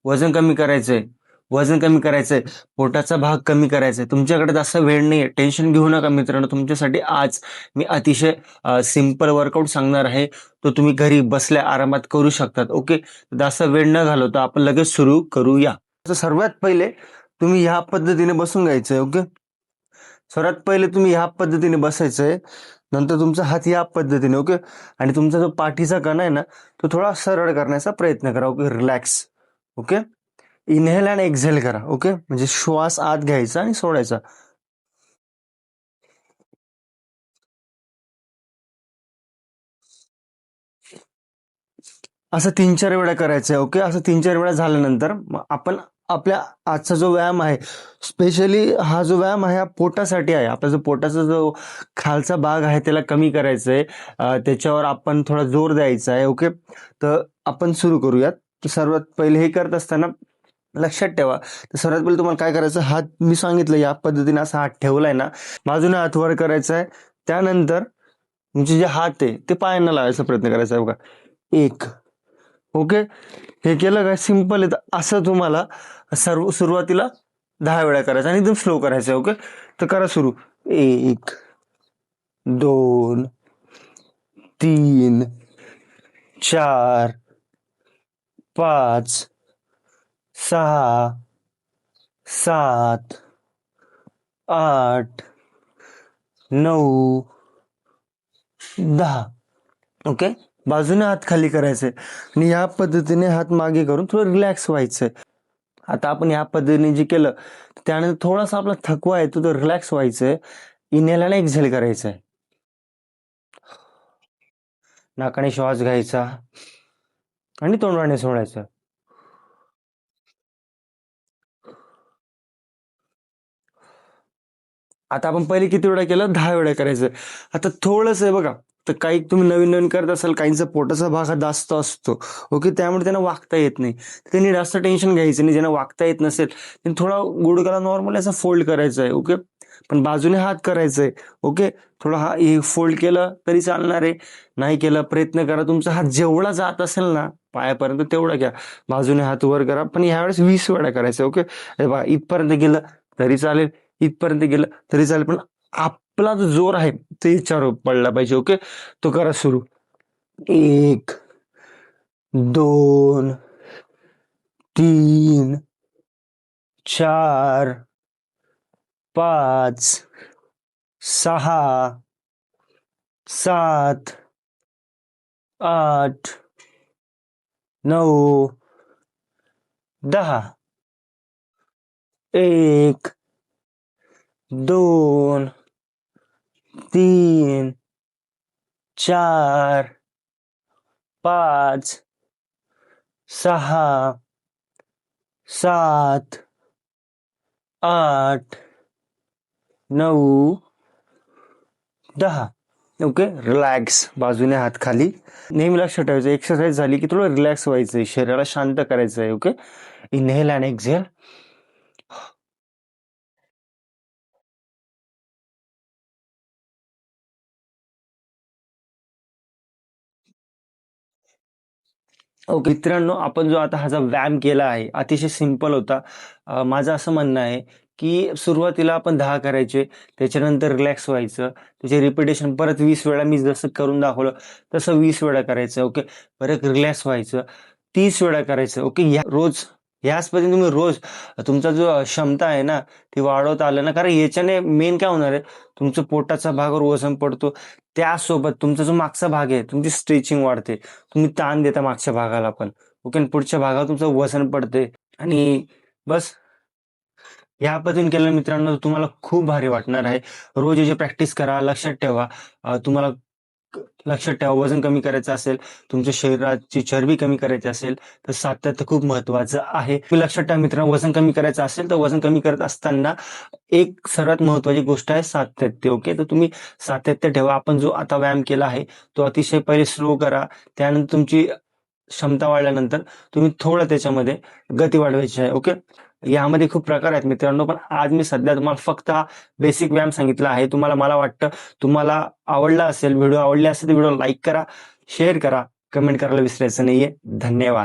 वजन कमी करायचंय, वजन कमी करायचंय, पोटाचा भाग कमी करायचा आहे. तुमच्याकडे जास्त वेळ नाहीये. टेन्शन घेऊ नका मित्रांनो. तुमच्यासाठी आज मी अतिशय सिंपल वर्कआउट सांगणार आहे. तो तुम्ही घरी बसल्या आरामात करू शकतात. ओके. जास्त वेळ न घालवता आपण लगेच सुरू करूया. तर सर्वात पहिले तुम्ही ह्या पद्धतीने बसून घ्यायचंय. ओके. सर्वात पहिले तुम्ही ह्या पद्धतीने बसायचंय. नंतर तुमचा हात या पद्धतीने. ओके. आणि तुमचा जो पाठीचा कणा आहे ना तो थोडा सरळ करण्याचा प्रयत्न करा. Okay. Relax. Okay. Inhale and exhale करा. ओके. म्हणजे श्वास आत घ्यायचा आणि सोडायचा. असं 3-4 वेळा करायचंय. ओके. असं 3-4 वेळा झाल्यानंतर मग आपण आपल्या आजचा जो व्यायाम आहे, स्पेशली हा जो व्यायाम आहे हा पोटासाठी आहे. आपला जो पोटाचा जो खालचा भाग आहे त्याला कमी करायचा आहे. त्याच्यावर आपण थोडा जोर द्यायचा आहे. ओके. तर आपण सुरू करूयात. तर सर्वात पहिले हे करत असताना लक्षात ठेवा. तर सर्वात पहिले तुम्हाला काय करायचं, हात मी सांगितलं या पद्धतीने असा हात ठेवलाय ना, बाजूने हात वर करायचा आहे. त्यानंतर तुमचे जे हात आहे ते पायांना लावायचा प्रयत्न करायचा आहे. बघा, 1. ओके. हे केलं काय, सिंपल आहे. तर असं तुम्हाला सुरुवातीला 10 वेळा करायचं आणि एकदम स्लो करायचं आहे. ओके. तर करा सुरू. 1, 2, 3, 4, 5, 6, 7, 8, 9, 10. ओके. बाजूने हात खाली करायचे आणि या पद्धतीने हात मागे करून थोडं रिलॅक्स व्हायचंय. आता आपण या पद्धतीने जे केलं त्यानंतर थोडासा आपला थकवा आहे तो रिलॅक्स व्हायचंय. इनहेल आणि एक्झेल करायचंय. नाकाने श्वास घ्यायचा आणि तोंडाने सोडायचा. आता आपण पहिले किती वेळा केलं, 10 वेळा करायचं. आता थोडंसं आहे बघा, तर काही तुम्ही नवीन नवीन करत असाल, काहींचा पोटाचा भाग हा जास्त असतो. ओके. त्यामुळे त्यांना वाकता येत नाही. त्यांनी जास्त टेन्शन घ्यायचं नाही. ज्यांना वाकता येत नसेल त्यांनी थोडा गुडघ्याला नॉर्मल असा फोल्ड करायचा आहे. ओके. पण बाजूने हात करायचंय. ओके. थोडा हा हे फोल्ड केलं तरी चालणार आहे. नाही केलं प्रयत्न करा तुमचा हात जेवढा जात असेल ना पायापर्यंत तेवढा घ्या. बाजूने हात वर करा. पण यावेळेस 20 वेळा करायचं. ओके. हे बघा, इथपर्यंत गेलं तरी चालेल, इथपर्यंत गेलं तरी चालेल, पण आपला जो जोर आहे ते याच्यावर पडला पाहिजे. ओके. तो करा सुरू. 1, 2, 3, 4, 5, 6, 7, 8, 9, 10. 1, 2, 3, 4, 5, 6, 7, 8, 9, 10. ओके. रिलॅक्स. बाजूने हात खाली. नेहमी लक्षात ठेवायचं, एक्सरसाइज झाली की थोडं रिलॅक्स व्हायचंय, शरीराला शांत करायचं आहे. Okay. Inhale and exhale. Okay. मित्रांनो, आपण जो आता हा जो व्यायाम केला आहे अतिशय सिंपल होता. माझं असं म्हणणं आहे की सुरुवातीला आपण 10 करायचे, त्याच्यानंतर रिलॅक्स व्हायचं, त्याचे रिपिटेशन परत 20 वेळा मी जसं करून दाखवलं तसं 20 वेळा करायचं. ओके. परत रिलॅक्स व्हायचं, 30 वेळा करायचं. ओके. रोज ह्याच पद्धतीने तुम्ही रोज तुमचा जो क्षमता आहे ना ती वाढवता आलं ना, कारण याच्याने मेन काय होणार आहे, तुमचं पोटाचा भागावर वजन पडतो, त्यासोबत तुमचा जो मागचा भाग आहे तुमची स्ट्रेचिंग वाढते, तुम्ही ताण देता मागच्या भागाला पण. ओके. आणि पुढच्या भागावर तुमचं वजन पडते आणि बस ह्या पद्धतीने केलं मित्रांनो तर तुम्हाला खूप भारी वाटणार आहे. रोज याची प्रॅक्टिस करा. लक्षात ठेवा, तुम्हाला लक्षात ठेवा, वजन कमी करायचं असेल, तुमच्या शरीराची चरबी कमी करायची असेल तर सातत्य खूप महत्वाचं आहे. तुम्ही लक्षात ठेवा मित्रांनो, वजन कमी करायचं असेल तर वजन कमी करत असताना एक सर्वात महत्वाची गोष्ट आहे सातत्य. ओके. तर तुम्ही सातत्य ठेवा. आपण जो आता व्यायाम केला आहे तो अतिशय पहिले स्लो करा. त्यानंतर तुमची क्षमता वाढल्यानंतर तुम्ही थोडं त्याच्यामध्ये गती वाढवायची आहे. ओके. यामध्ये खूप प्रकार आहेत मित्रांनो, पण आज मी सध्या तुम्हाला फक्त हा बेसिक व्यायाम सांगितला आहे. मला वाटतं तुम्हाला आवडला असेल, व्हिडिओ आवडला असेल तर व्हिडिओ लाईक करा, शेअर करा, कमेंट करायला विसरायचं नाहीये. धन्यवाद.